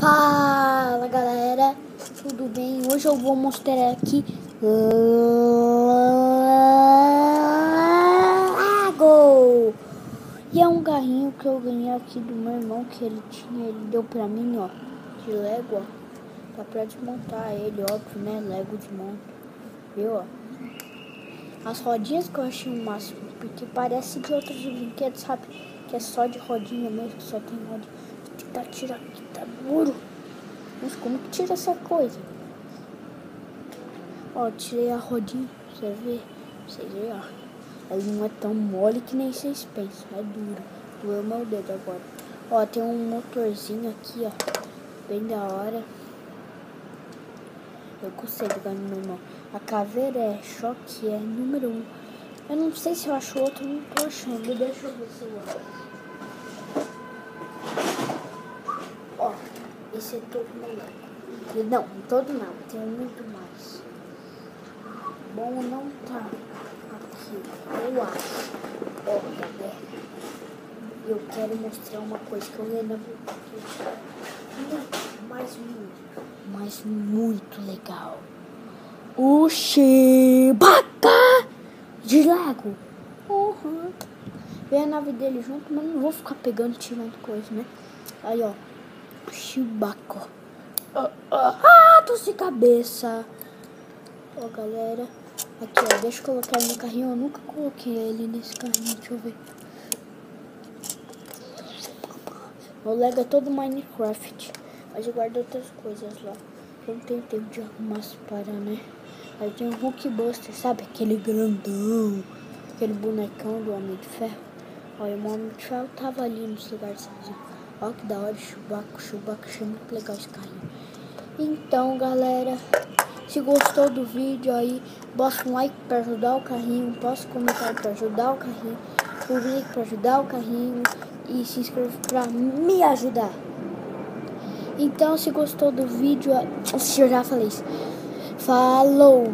Fala galera, tudo bem? Hoje eu vou mostrar aqui Lego. E é um carrinho que eu ganhei aqui do meu irmão, que ele deu pra mim, ó, de Lego, ó. Dá pra desmontar ele, óbvio, né? Lego desmonta, viu, ó. As rodinhas que eu achei o máximo, porque parece de outros brinquedos, sabe? Que é só de rodinha mesmo, só tem rodinha. Vou tentar tirar aqui, tá duro. Mas como que tira essa coisa? Ó, tirei a rodinha, você vê? Vocês verem, ó. Ela não é tão mole que nem vocês pensam, é duro. Doeu meu dedo agora. Ó, tem um motorzinho aqui, ó. Bem da hora. Eu gostei do ganho do meu irmão. A caveira é choque, é número 1. Eu não sei se eu acho outro, não tô achando. Deixa eu ver se eu acho. Ó, esse é todo moleque. Não, todo não, tem muito mais. Bom, não tá aqui, eu acho. Ó, galera, eu quero mostrar uma coisa que eu lembro mas muito legal. O Chewbacca de Lego. Uhum. Vem a nave dele junto, mas não vou ficar pegando e tirando coisa, né? Aí, ó, Chewbacca. Tô sem cabeça. Ó, galera. Aqui, ó, deixa eu colocar ele no carrinho. Eu nunca coloquei ele nesse carrinho, deixa eu ver. O Lego é todo Minecraft, mas eu guardo outras coisas lá. Eu não tenho tempo de arrumar as paradas, né? Aí tem o Hulkbuster, sabe? Aquele grandão, aquele bonecão do Homem de Ferro. Olha, o Homem de Ferro tava ali nos lugares. Olha que da hora, o Chewbacca, achei muito legal esse carrinho. Então, galera, se gostou do vídeo aí, bota um like para ajudar o carrinho, posta um comentário para ajudar o carrinho, publique para ajudar o carrinho e se inscreva para me ajudar. Então, se gostou do vídeo, eu já falei isso. Falou!